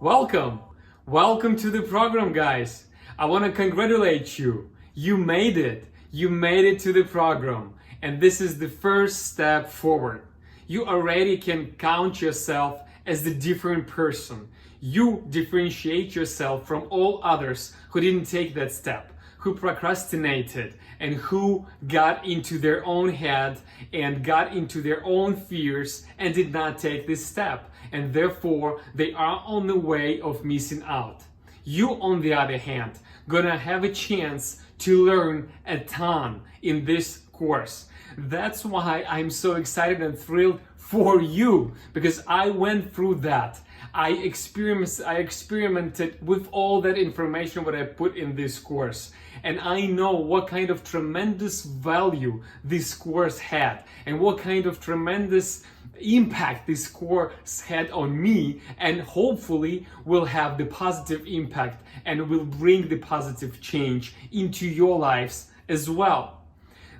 Welcome! Welcome to the program, guys. I want to congratulate you. You made it. You made it to the program. And this is the first step forward. You already can count yourself as the different person. You differentiate yourself from all others who didn't take that step, who procrastinated, and who got into their own head and got into their own fears and did not take this step. And therefore, they are on the way of missing out. You, on the other hand, gonna have a chance to learn a ton in this course. That's why I'm so excited and thrilled for you, because I went through that. I experimented with all that information what I put in this course, and I know what kind of tremendous value this course had and what kind of tremendous impact this course had on me, and hopefully will have the positive impact and will bring the positive change into your lives as well.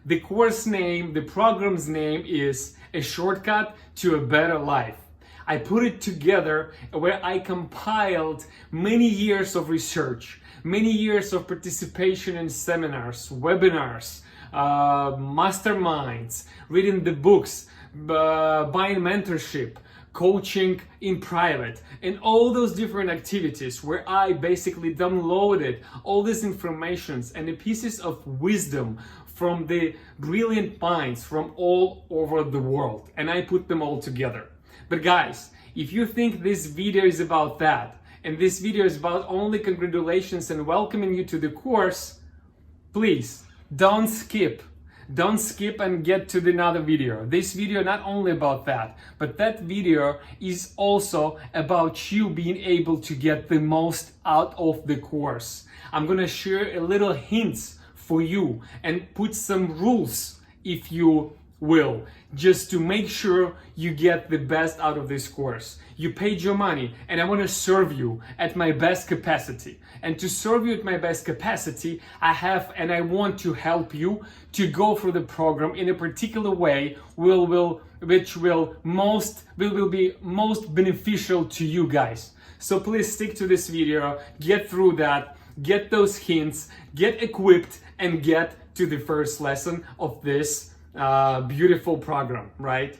The course name, the program's name is A Shortcut to a Better Life. I put it together where I compiled many years of research, many years of participation in seminars, webinars, masterminds, reading the books, buying mentorship, coaching in private, and all those different activities where I basically downloaded all these informations and the pieces of wisdom from the brilliant minds from all over the world, and I put them all together. But guys, if you think this video is about that, and this video is about only congratulations and welcoming you to the course, please don't skip. Don't skip and get to another video. This video not only about that, but that video is also about you being able to get the most out of the course. I'm gonna share a little hints for you and put some rules, if you will, just to make sure you get the best out of this course. You paid your money, and I want to serve you at my best capacity. And to serve you at my best capacity, I want to help you to go through the program in a particular way which will be most beneficial to you guys. So please stick to this video, get through that, get those hints, get equipped, and get to the first lesson of this beautiful program, right?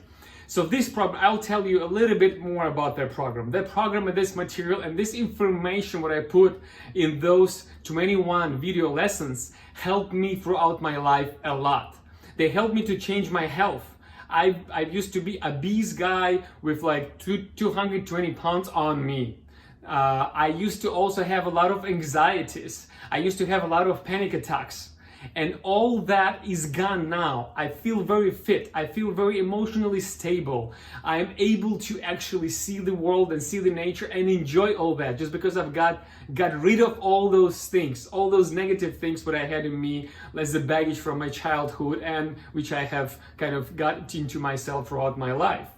So this program, I'll tell you a little bit more about that program. That program and this material and this information what I put in those 21 video lessons helped me throughout my life a lot. They helped me to change my health. I used to be a obese guy with like 220 pounds on me. I used to also have a lot of anxieties. I used to have a lot of panic attacks. And all that is gone now. I feel very fit. I feel very emotionally stable. I am able to actually see the world and see the nature and enjoy all that, just because I've got rid of all those things, all those negative things what I had in me as the baggage from my childhood, and which I have kind of got into myself throughout my life.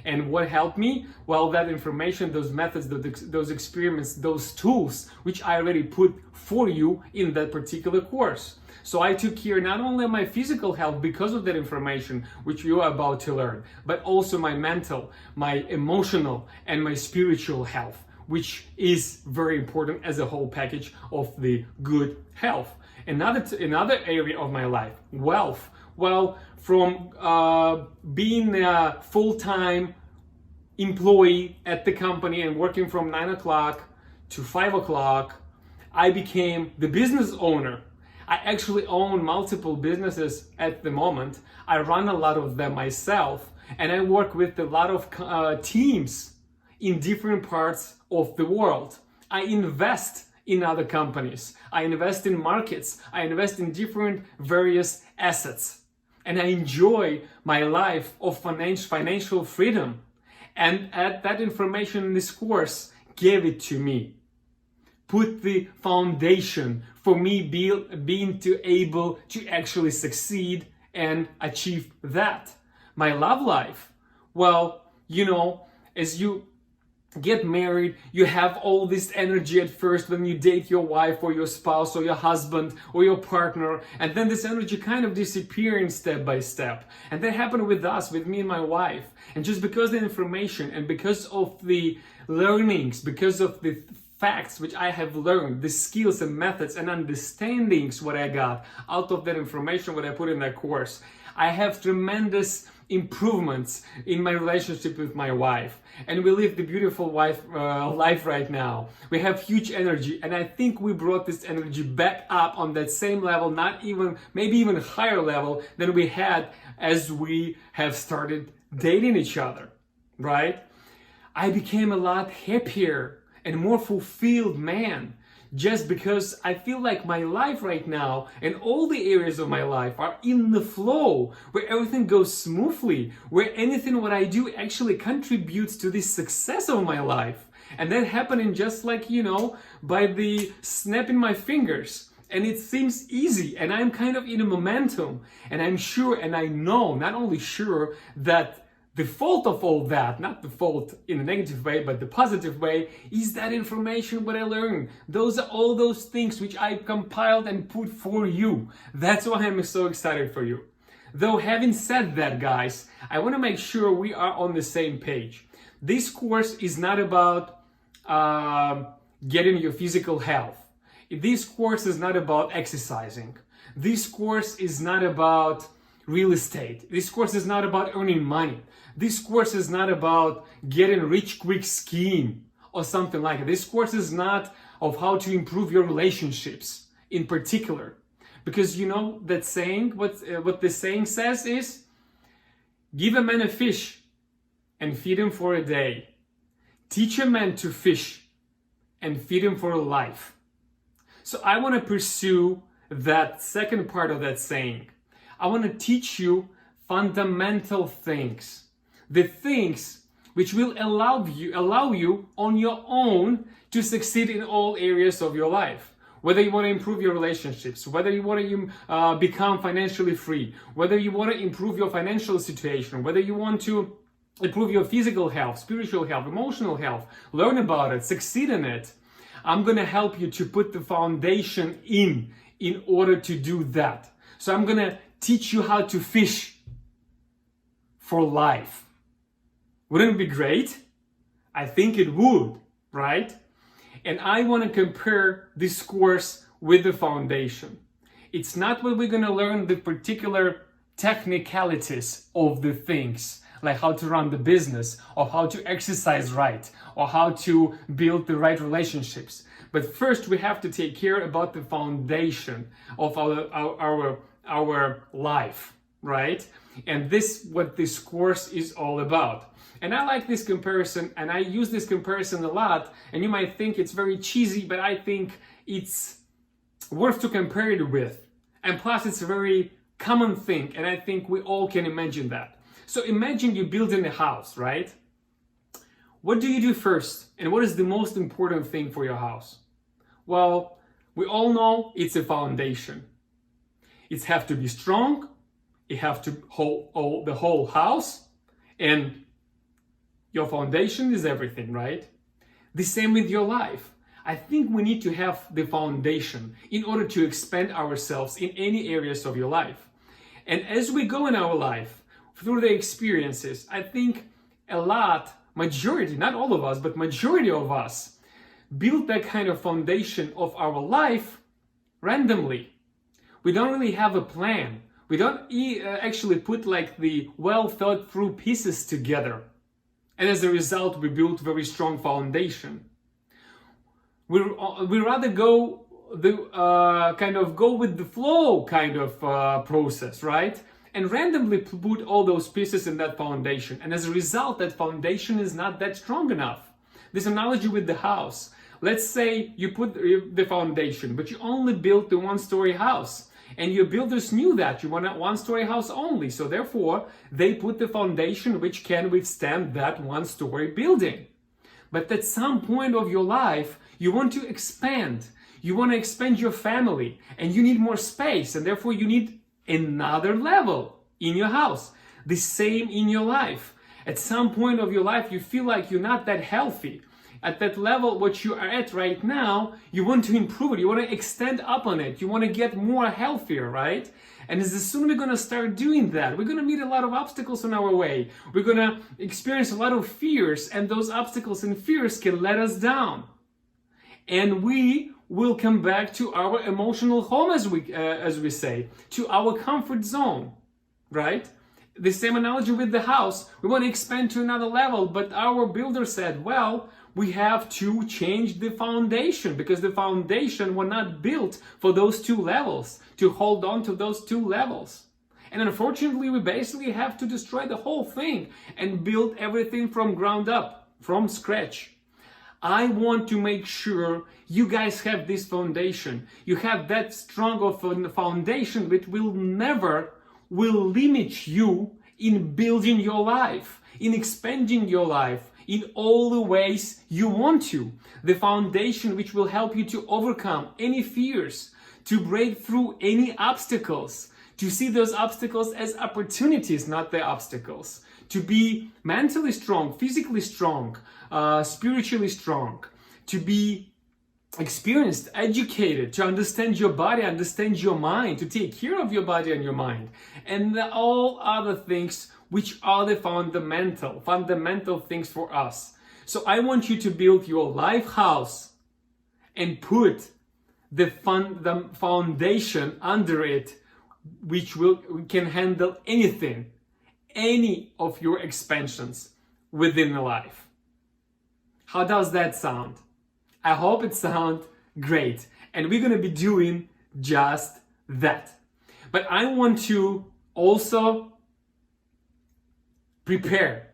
And what helped me? Well, that information, those methods, those experiments, those tools, which I already put for you in that particular course. So I took care not only of my physical health because of that information, which you are about to learn, but also my mental, my emotional, and my spiritual health, which is very important as a whole package of the good health. Another area of my life, wealth. Well, from being a full-time employee at the company and working from 9 o'clock to 5 o'clock, I became the business owner. I actually own multiple businesses at the moment. I run a lot of them myself, and I work with a lot of teams in different parts of the world. I invest in other companies. I invest in markets. I invest in different various assets. And I enjoy my life of financial freedom. And that information in this course gave it to me. Put the foundation for me being able to actually succeed and achieve that. My love life. Well, as you get married, you have all this energy at first when you date your wife or your spouse or your husband or your partner, and then this energy kind of disappearing step by step. And that happened with us, with me and my wife. And just because of the information and because of the learnings, because of the facts which I have learned, the skills and methods and understandings what I got out of that information, what I put in that course, I have tremendous improvements in my relationship with my wife, and we live the beautiful life right now. We have huge energy, and I think we brought this energy back up on that same level, not even, maybe even higher level than we had as we have started dating each other, right? I became a lot happier and more fulfilled man, just because I feel like my life right now and all the areas of my life are in the flow, where everything goes smoothly, where anything what I do actually contributes to the success of my life. And that happening just like, by the snapping my fingers. And it seems easy, and I'm kind of in a momentum, and I'm sure, and I know, not only sure, that the fault of all that, not the fault in a negative way, but the positive way, is that information what I learned. Those are all those things which I compiled and put for you. That's why I'm so excited for you. Though having said that, guys, I want to make sure we are on the same page. This course is not about getting your physical health. This course is not about exercising. This course is not about real estate. This course is not about earning money. This course is not about getting rich quick scheme or something like that. This course is not of how to improve your relationships in particular. Because that saying, what the saying says is, give a man a fish and feed him for a day. Teach a man to fish and feed him for a life. So I want to pursue that second part of that saying. I want to teach you fundamental things. The things which will allow you on your own to succeed in all areas of your life. Whether you want to improve your relationships, whether you want to become financially free, whether you want to improve your financial situation, whether you want to improve your physical health, spiritual health, emotional health, learn about it, succeed in it. I'm going to help you to put the foundation in order to do that. So I'm going to teach you how to fish for life. Wouldn't it be great? I think it would, right? And I want to compare this course with the foundation. It's not what we're going to learn the particular technicalities of the things, like how to run the business, or how to exercise right, or how to build the right relationships. But first we have to take care about the foundation of our life, right? And this what this course is all about. And I like this comparison, and I use this comparison a lot, and you might think it's very cheesy, but I think it's worth to compare it with. And plus it's a very common thing, and I think we all can imagine that. So imagine you're building a house, right? What do you do first? And what is the most important thing for your house? Well, we all know it's a foundation. It has to be strong, it has to hold the whole house, and your foundation is everything, right? The same with your life. I think we need to have the foundation in order to expand ourselves in any areas of your life. And as we go in our life, through the experiences, I think majority, not all of us, but majority of us build that kind of foundation of our life randomly. We don't really have a plan. We don't actually put like the well thought through pieces together. And as a result, we build very strong foundation. We rather go with the flow kind of process, right? And randomly put all those pieces in that foundation. And as a result, that foundation is not that strong enough. This analogy with the house. Let's say you put the foundation, but you only built the one-story house. And your builders knew that you want a one-story house only. So therefore, they put the foundation which can withstand that one-story building. But at some point of your life, you want to expand. You want to expand your family, and you need more space, and therefore you need another level in your house. The same in your life. At some point of your life, you feel like you're not that healthy. At that level, what you are at right now, you want to improve it. You want to extend up on it. You want to get more healthier, right? And as soon as we're going to start doing that, we're going to meet a lot of obstacles on our way. We're going to experience a lot of fears, and those obstacles and fears can let us down. And we will come back to our emotional home, as we say, to our comfort zone, right? The same analogy with the house. We want to expand to another level, but our builder said, well, we have to change the foundation, because the foundation was not built for those two levels, to hold on to those two levels. And unfortunately, we basically have to destroy the whole thing and build everything from ground up, from scratch. I want to make sure you guys have this foundation. You have that strong of a foundation that will limit you in building your life, in expanding your life, in all the ways you want to. The foundation which will help you to overcome any fears, to break through any obstacles, to see those obstacles as opportunities, not the obstacles, to be mentally strong, physically strong, spiritually strong, to be experienced, educated, to understand your body, understand your mind, to take care of your body and your mind, and all other things which are the fundamental things for us. So I want you to build your life house and put the foundation under it, which can handle anything, any of your expansions within the life. How does that sound? I hope it sounds great. And we're going to be doing just that. But I want to also prepare.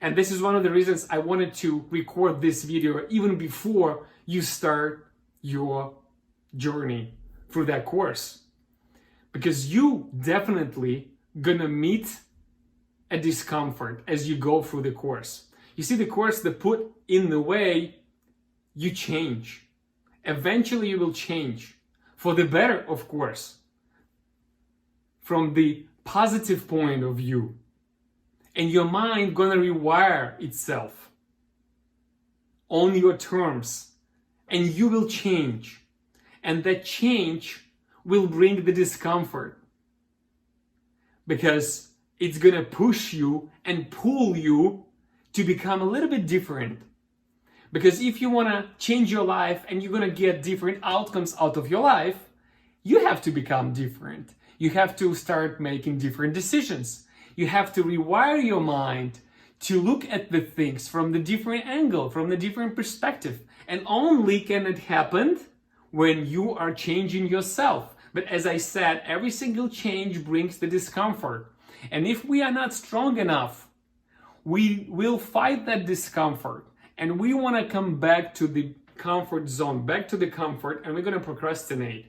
And this is one of the reasons I wanted to record this video even before you start your journey through that course. Because you definitely gonna meet a discomfort as you go through the course. You see, the course that put in the way, you change. Eventually you will change. For the better, of course. From the positive point of view. And your mind gonna rewire itself on your terms. And you will change. And that change will bring the discomfort. Because it's gonna push you and pull you to become a little bit different. Because if you wanna change your life and you're gonna get different outcomes out of your life, you have to become different. You have to start making different decisions. You have to rewire your mind to look at the things from the different angle, from the different perspective. And only can it happen when you are changing yourself. But as I said, every single change brings the discomfort. And if we are not strong enough, we will fight that discomfort. And we want to come back to the comfort zone, back to the comfort, and we're going to procrastinate.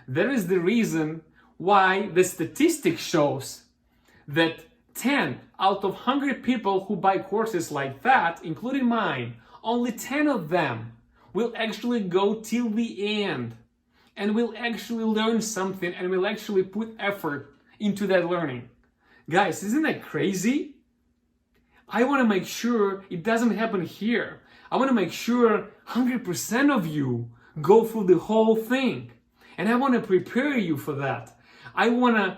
That is the reason why the statistic shows that 10 out of 100 people who buy courses like that, including mine, only 10 of them will actually go till the end and will actually learn something and will actually put effort into that learning. Guys, isn't that crazy? I want to make sure it doesn't happen here. I want to make sure 100% of you go through the whole thing. And I want to prepare you for that. I want to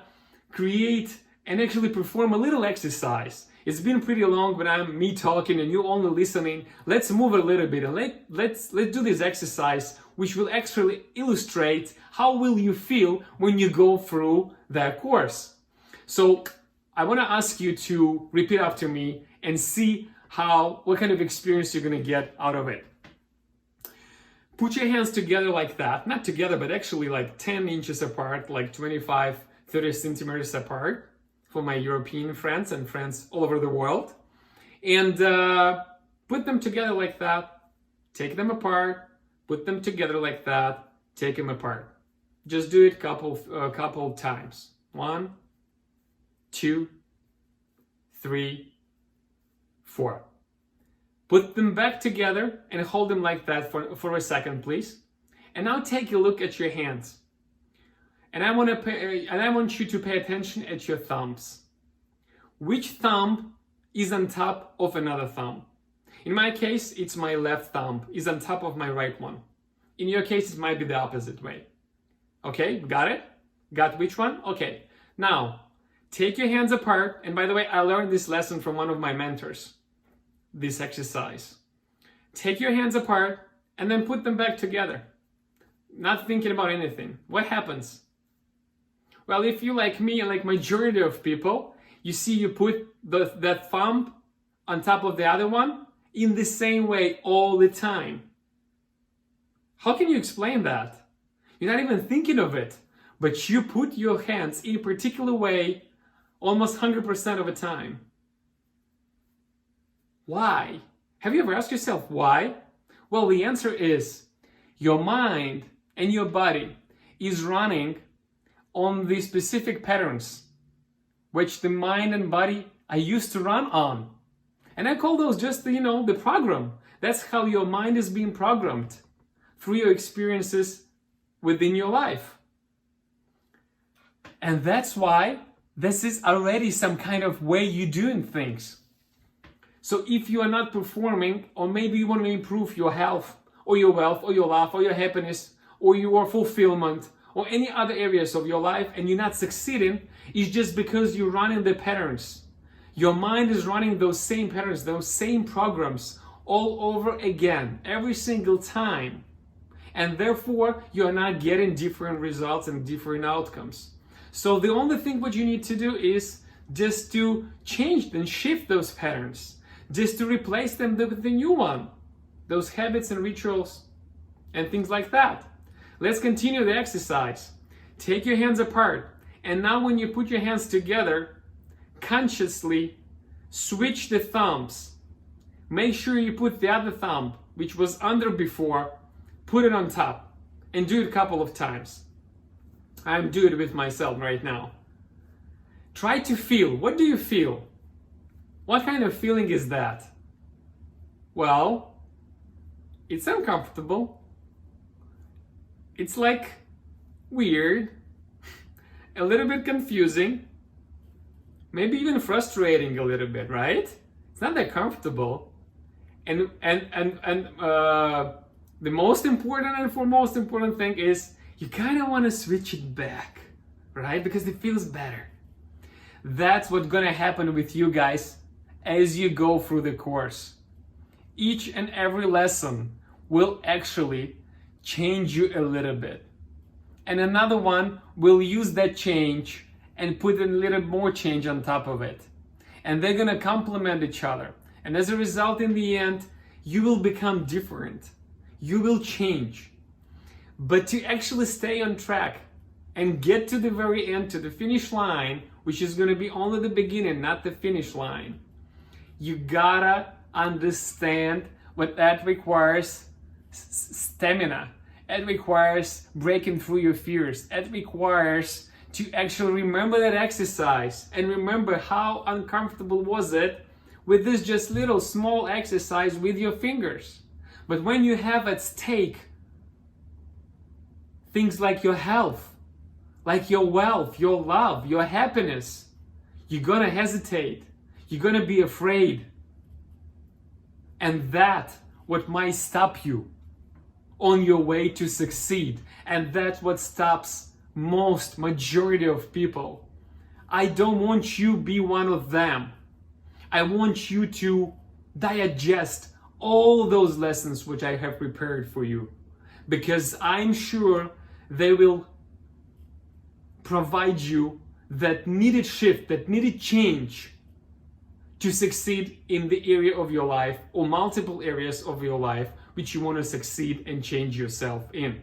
create and actually perform a little exercise. It's been pretty long, but I'm me talking and you only listening. Let's move a little bit and let's do this exercise, which will actually illustrate how will you feel when you go through that course. So I want to ask you to repeat after me and see what kind of experience you're going to get out of it. Put your hands together like that, not together, but actually like 10 inches apart, like 25, 30 centimeters apart for my European friends and friends all over the world. And put them together like that, take them apart, put them together like that, take them apart. Just do it a couple times. 1, 2, 3, 4. Put them back together and hold them like that for a second, please. And now take a look at your hands. And I want you to pay attention at your thumbs. Which thumb is on top of another thumb. In my case, it's my left thumb is on top of my right one. In your case, it might be the opposite way. Okay, got it? Got which one? Okay. Now, take your hands apart. And by the way, I learned this lesson from one of my mentors, this exercise. Take your hands apart and then put them back together. Not thinking about anything. What happens? Well, if you like me and like majority of people, you see you put that thumb on top of the other one in the same way all the time. How can you explain that? You're not even thinking of it, but you put your hands in a particular way almost 100% of the time. Why? Have you ever asked yourself why? Well, the answer is your mind and your body is running on the specific patterns which the mind and body are used to run on. And I call those just the program. That's how your mind is being programmed through your experiences within your life. And that's why this is already some kind of way you're doing things. So if you are not performing, or maybe you want to improve your health, or your wealth, or your love, or your happiness, or your fulfillment, or any other areas of your life, and you're not succeeding, it's just because you're running the patterns. Your mind is running those same patterns, those same programs all over again, every single time. And therefore, you're not getting different results and different outcomes. So the only thing what you need to do is just to change and shift those patterns, just to replace them with the new one, those habits and rituals and things like that. Let's continue the exercise. Take your hands apart. And now when you put your hands together, consciously switch the thumbs. Make sure you put the other thumb, which was under before, put it on top. And do it a couple of times. I'm doing it with myself right now. Try to feel. What do you feel? What kind of feeling is that? Well, it's uncomfortable. It's like weird, a little bit confusing, maybe even frustrating a little bit, right? It's not that comfortable. And the most important and foremost important thing is you kind of want to switch it back, right? Because it feels better. That's what's gonna happen with you guys as you go through the course. Each and every lesson will actually change you a little bit. And another one will use that change and put a little more change on top of it. And they're gonna complement each other. And as a result, in the end, you will become different. You will change. But to actually stay on track and get to the very end, to the finish line, which is gonna be only the beginning, not the finish line, you gotta understand what that requires. Stamina. It requires breaking through your fears. It requires to actually remember that exercise and remember how uncomfortable was it with this just little small exercise with your fingers. But when you have at stake things like your health, like your wealth, your love, your happiness, you're gonna hesitate. You're gonna be afraid. And that's what might stop you on your way to succeed. And that's what stops majority of people. I don't want you to be one of them. I want you to digest all those lessons which I have prepared for you, because I'm sure they will provide you that needed shift, that needed change to succeed in the area of your life or multiple areas of your life which you want to succeed and change yourself in.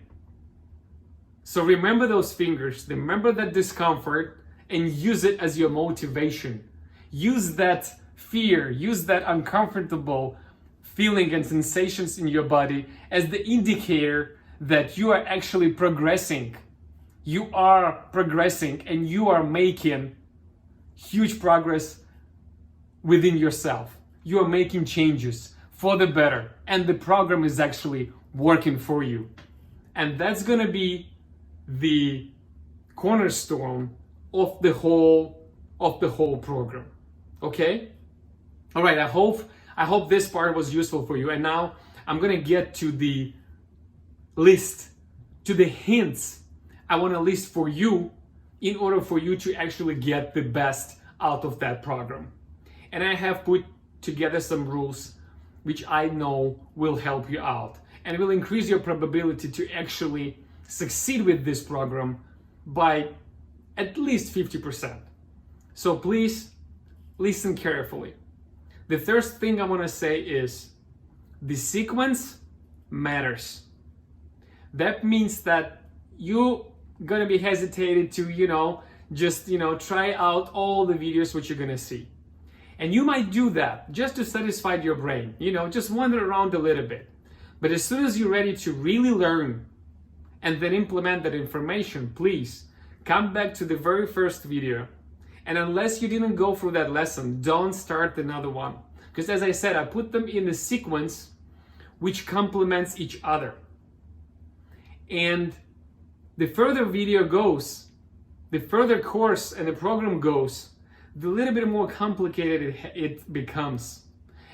So remember those fingers, remember that discomfort, and use it as your motivation. Use that fear, use that uncomfortable feeling and sensations in your body as the indicator that you are actually progressing. You are progressing and you are making huge progress within yourself. You are making changes for the better, and the program is actually working for you. And that's gonna be the cornerstone of the whole program. Okay? All right, I hope this part was useful for you. And now I'm gonna get to the list, to the hints I want to list for you in order for you to actually get the best out of that program. And I have put together some rules which I know will help you out and will increase your probability to actually succeed with this program by at least 50%. So please listen carefully. The first thing I want to say is the sequence matters. That means that you're gonna be hesitated to, just try out all the videos which you're gonna see. And you might do that just to satisfy your brain, just wander around a little bit. But as soon as you're ready to really learn and then implement that information, please come back to the very first video. And unless you didn't go through that lesson, don't start another one. Because as I said, I put them in the sequence which complements each other. And the further video goes, the further course and the program goes, the little bit more complicated it becomes.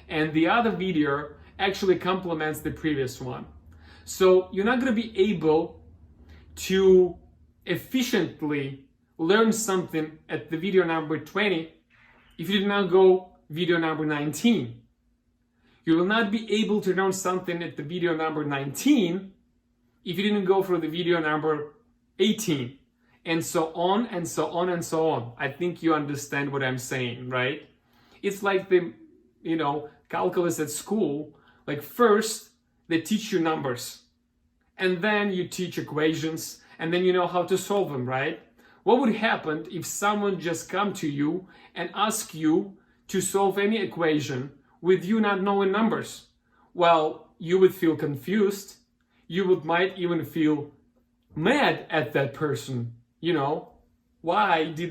And the other video actually complements the previous one. So you're not going to be able to efficiently learn something at the video number 20 if you did not go video number 19. You will not be able to learn something at the video number 19 if you didn't go for the video number 18, and so on and so on and so on. I think you understand what I'm saying, right? It's like the, calculus at school. Like first, they teach you numbers, and then you teach equations, and then you know how to solve them, right? What would happen if someone just come to you and ask you to solve any equation with you not knowing numbers? Well, you would feel confused. You might even feel mad at that person. Why do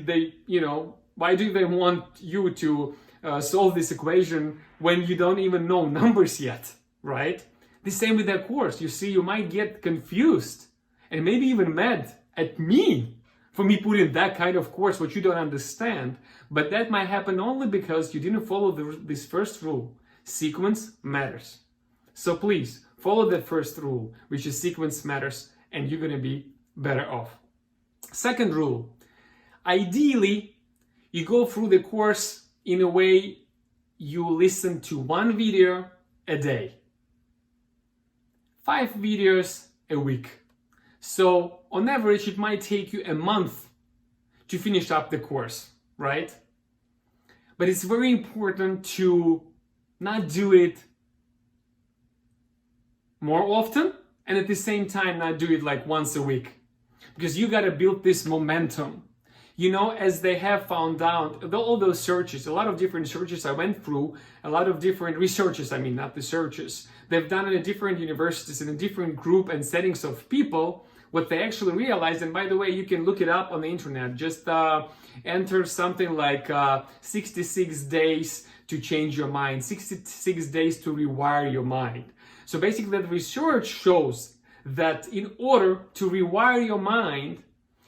they want you to solve this equation when you don't even know numbers yet, right? The same with that course. You see, you might get confused and maybe even mad at me for me putting that kind of course which you don't understand. But that might happen only because you didn't follow this first rule. Sequence matters. So please, follow that first rule, which is sequence matters, and you're going to be better off. Second rule, ideally, you go through the course in a way you listen to one video a day. 5 videos a week. So on average, it might take you a month to finish up the course, right? But it's very important to not do it more often, and at the same time not do it like once a week, because you got to build this momentum. As they have found out, all those searches, a lot of different searches I went through, a lot of different researches, not the searches, they've done in different universities, in a different group and settings of people, what they actually realized. And by the way, you can look it up on the internet. Just enter something like 66 days to change your mind, 66 days to rewire your mind. So basically, the research shows that in order to rewire your mind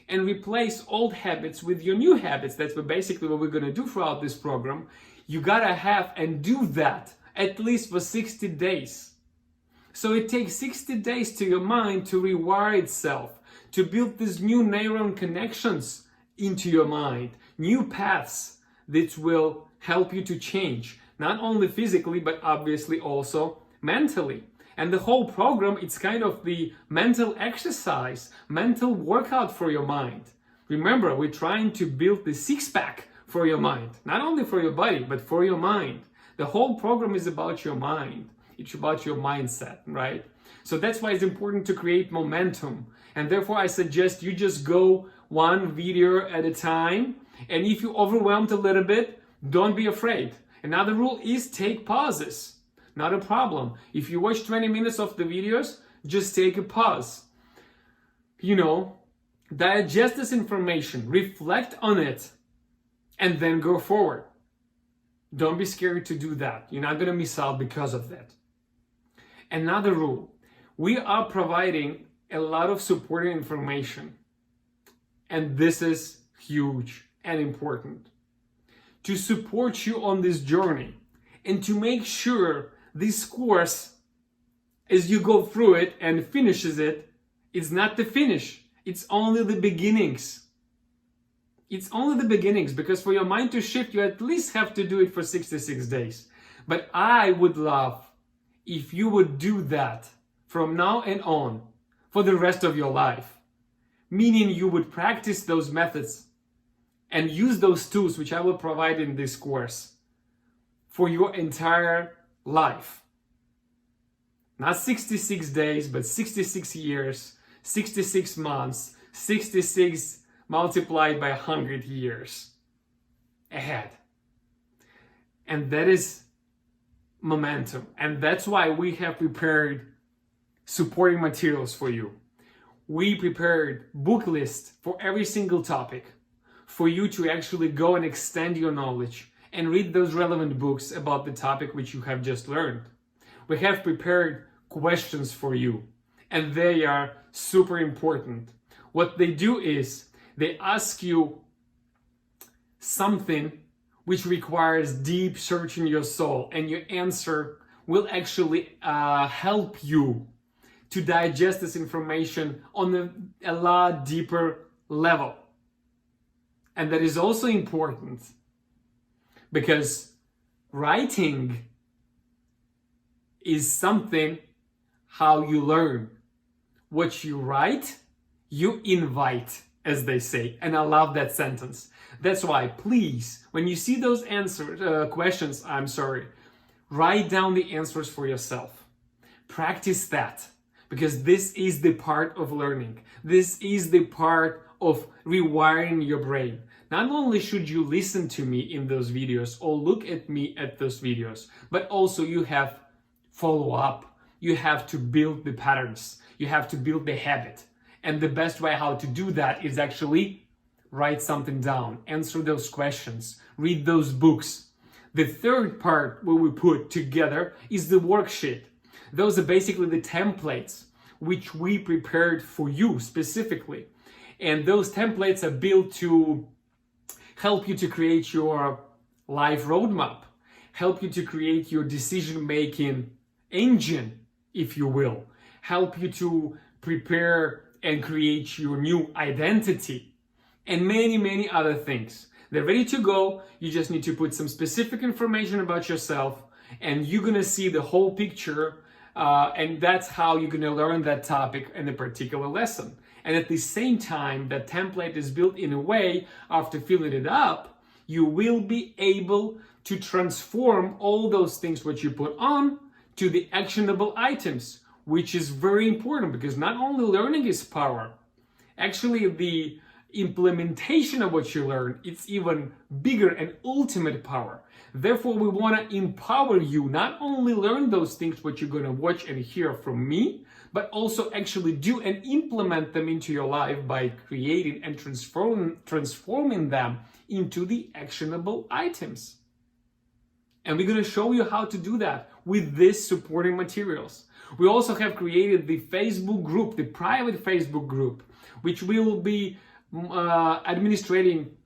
and replace old habits with your new habits, that's basically what we're going to do throughout this program, you gotta have and do that at least for 60 days. So it takes 60 days to your mind to rewire itself, to build these new neuron connections into your mind, new paths that will help you to change, not only physically, but obviously also mentally. And the whole program, it's kind of the mental exercise, mental workout for your mind. Remember, we're trying to build the six-pack for your mind, not only for your body, but for your mind. The whole program is about your mind. It's about your mindset, right? So that's why it's important to create momentum. And therefore, I suggest you just go one video at a time. And if you're overwhelmed a little bit, don't be afraid. Another rule is take pauses. Not a problem. If you watch 20 minutes of the videos, just take a pause. Digest this information, reflect on it, and then go forward. Don't be scared to do that. You're not going to miss out because of that. Another rule, we are providing a lot of supporting information. And this is huge and important. To support you on this journey And to make sure this course, as you go through it and finishes it, it's not the finish. It's only the beginnings. It's only the beginnings, because for your mind to shift, you at least have to do it for 66 days. But I would love if you would do that from now and on for the rest of your life. Meaning you would practice those methods and use those tools which I will provide in this course for your entire life. Not 66 days, but 66 years, 66 months, 66 multiplied by 100 years ahead. And that is momentum. And that's why we have prepared supporting materials for you. We prepared book lists for every single topic for you to actually go and extend your knowledge and read those relevant books about the topic which you have just learned. We have prepared questions for you, and they are super important. What they do is they ask you something which requires deep search in your soul, and your answer will actually help you to digest this information on a lot deeper level. And that is also important because writing is something how you learn. What you write, you invite, as they say. And I love that sentence. That's why, please, when you see those questions, write down the answers for yourself. Practice that, because this is the part of learning. This is the part of rewiring your brain. Not only should you listen to me in those videos or look at me at those videos, but also you have follow up. You have to build the patterns. You have to build the habit. And the best way how to do that is actually write something down, answer those questions, read those books. The third part where we put together is the worksheet. Those are basically the templates which we prepared for you specifically. And those templates are built to help you to create your life roadmap, help you to create your decision-making engine, if you will, help you to prepare and create your new identity, and many, many other things. They're ready to go. You just need to put some specific information about yourself, and you're gonna see the whole picture, and that's how you're gonna learn that topic in a particular lesson. And at the same time, that template is built in a way, after filling it up, you will be able to transform all those things what you put on to the actionable items, which is very important, because not only learning is power, actually the implementation of what you learn, it's even bigger and ultimate power. Therefore, we want to empower you, not only learn those things what you're going to watch and hear from me, but also actually do and implement them into your life by creating and transforming them into the actionable items. And we're going to show you how to do that with these supporting materials. We also have created the Facebook group, the private Facebook group, which we will be administrating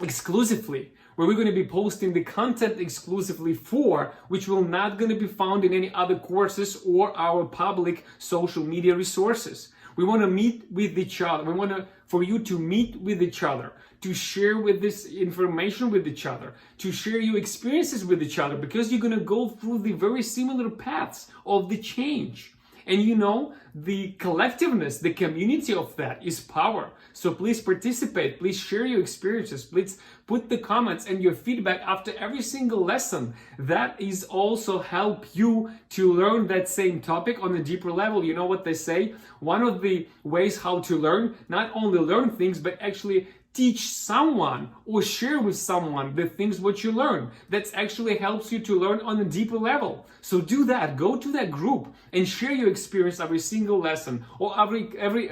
exclusively, where we're going to be posting the content exclusively for, which will not going to be found in any other courses or our public social media resources. We want to meet with each other. We want for you to meet with each other, to share with this information with each other, to share your experiences with each other, because you're going to go through the very similar paths of the change. And you know, the collectiveness, the community of that is power. So please participate, please share your experiences, please put the comments and your feedback after every single lesson. That is also help you to learn that same topic on a deeper level. You know what they say? One of the ways how to learn, not only learn things, but actually teach someone or share with someone the things what you learn. That actually helps you to learn on a deeper level. So do that. Go to that group and share your experience every single lesson or every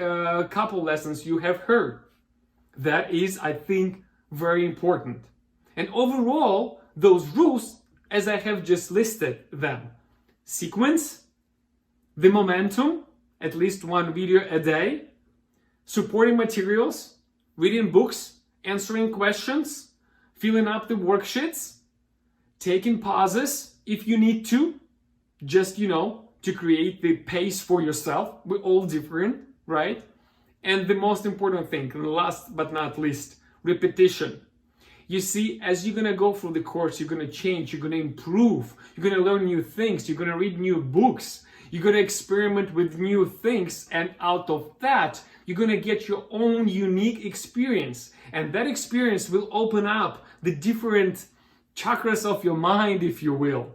couple lessons you have heard. That is, I think, very important. And overall, those rules, as I have just listed them: sequence, the momentum, at least one video a day, supporting materials, reading books, answering questions, filling up the worksheets, taking pauses if you need to, just, to create the pace for yourself. We're all different, right? And the most important thing, last but not least, repetition. You see, as you're gonna go through the course, you're gonna change, you're gonna improve, you're gonna learn new things, you're gonna read new books, you're gonna experiment with new things, and out of that, you're gonna get your own unique experience. And that experience will open up the different chakras of your mind, if you will.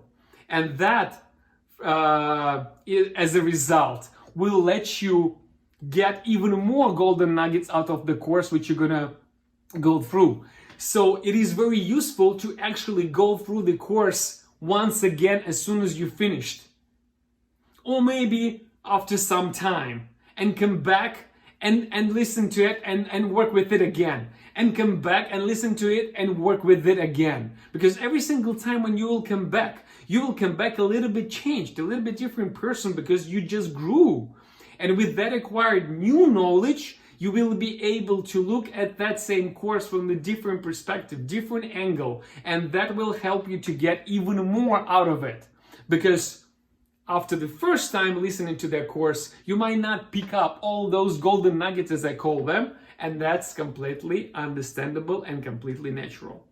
And that, as a result, will let you get even more golden nuggets out of the course which you're gonna go through. So it is very useful to actually go through the course once again as soon as you finished. Or maybe after some time, and come back and listen to it and work with it again. And come back and listen to it and work with it again. Because every single time when you will come back a little bit changed, a little bit different person, because you just grew. And with that acquired new knowledge, you will be able to look at that same course from a different perspective, different angle, and that will help you to get even more out of it. Because after the first time listening to that course, you might not pick up all those golden nuggets, as I call them, and that's completely understandable and completely natural.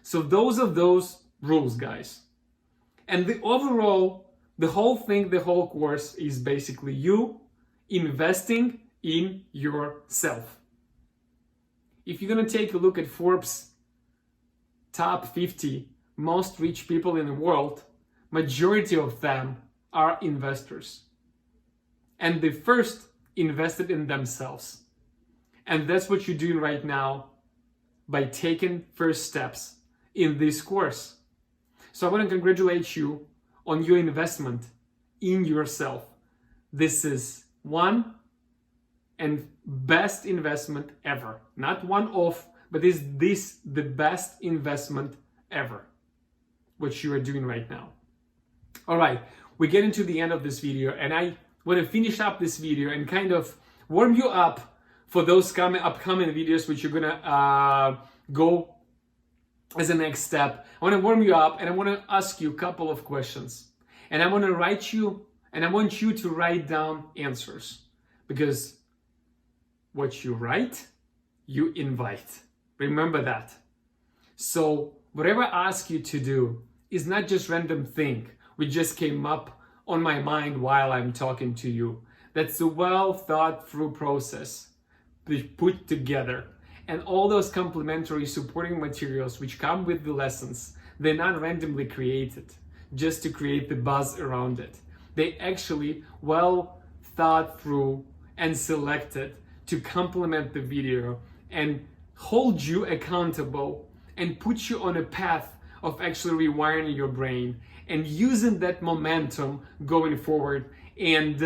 So those are those rules, guys. And the whole course is basically you investing in yourself. If you're gonna take a look at Forbes' top 50 most rich people in the world, majority of them are investors. And they first invested in themselves. And that's what you're doing right now by taking first steps in this course. So I want to congratulate you on your investment in yourself. This is one and best investment ever. Not one off, but is this the best investment ever, what you are doing right now. All right, we're getting to the end of this video, and I want to finish up this video and kind of warm you up for those upcoming videos which you're gonna go as a next step. I want to warm you up, and I want to ask you a couple of questions, and I want you to write down answers, because what you write, you invite. Remember that. So whatever I ask you to do is not just random thing which just came up on my mind while I'm talking to you. That's a well thought through process put together. And all those complementary supporting materials which come with the lessons, they're not randomly created just to create the buzz around it. They actually well thought through and selected to complement the video and hold you accountable and put you on a path of actually rewiring your brain and using that momentum going forward, and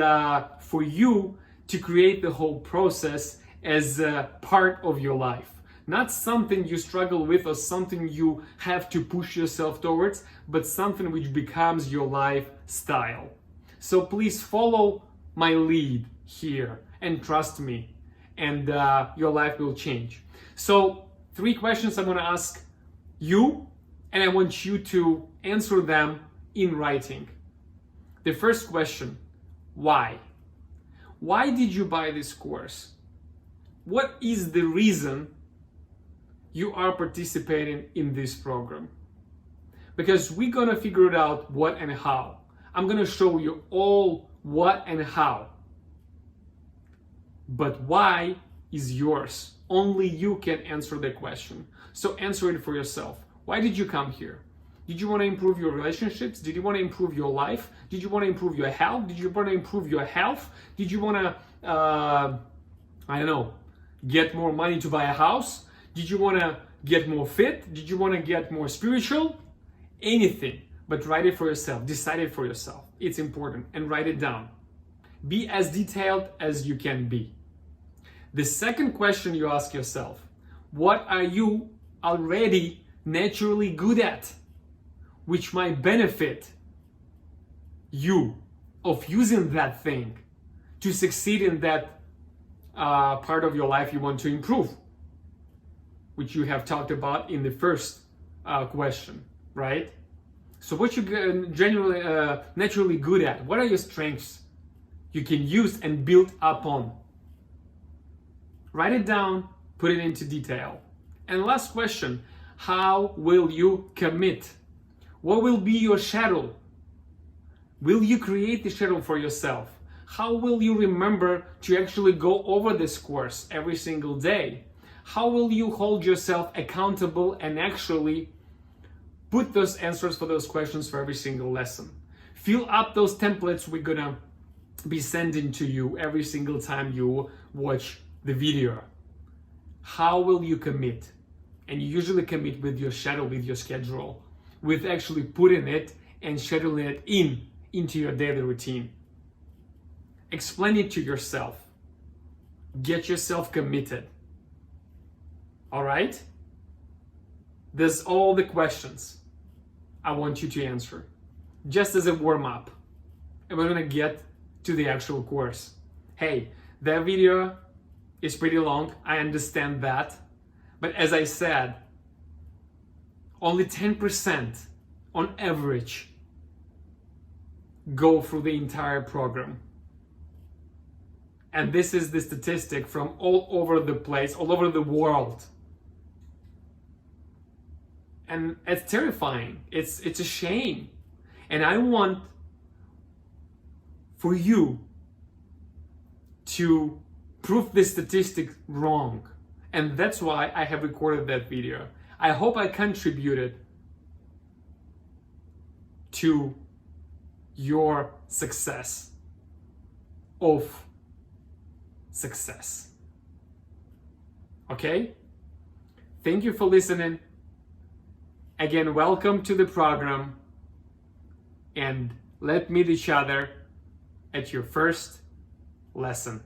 for you to create the whole process as a part of your life. Not something you struggle with or something you have to push yourself towards, but something which becomes your lifestyle. So please follow my lead here and trust me, and your life will change. So 3 questions I'm going to ask you, and I want you to answer them in writing. The first question, why? Why did you buy this course? What is the reason you are participating in this program? Because we're going to figure it out what and how. I'm going to show you all what and how. But why is yours. Only you can answer the question. So answer it for yourself. Why did you come here? Did you want to improve your relationships? Did you want to improve your life? Did you want to improve your health? Did you want to improve your health? Did you want to, get more money to buy a house? Did you want to get more fit? Did you want to get more spiritual? Anything, but write it for yourself. Decide it for yourself. It's important, and write it down. Be as detailed as you can be. The second question you ask yourself, what are you already naturally good at, which might benefit you of using that thing to succeed in that part of your life you want to improve, which you have talked about in the first question. right? So what you genuinely, naturally good at? What are your strengths you can use and build upon? Write it down, put it into detail. And last question, how will you commit? What will be your schedule? Will you create the schedule for yourself? How will you remember to actually go over this course every single day? How will you hold yourself accountable and actually put those answers for those questions for every single lesson? Fill up those templates we're gonna be sending to you every single time you watch the video. How will you commit? And you usually commit with your schedule, with your schedule, with actually putting it and scheduling it into your daily routine. Explain it to yourself. Get yourself committed. All right? There's all the questions I want you to answer, just as a warm-up. And we're gonna get to the actual course. Hey, that video is pretty long, I understand that. But as I said, only 10% on average go through the entire program. And this is the statistic from all over the place, all over the world. And it's terrifying. It's a shame. And I want for you to prove this statistic wrong. And that's why I have recorded that video. I hope I contributed to your success of success. Okay? Thank you for listening. Again, welcome to the program, and let's meet each other at your first lesson.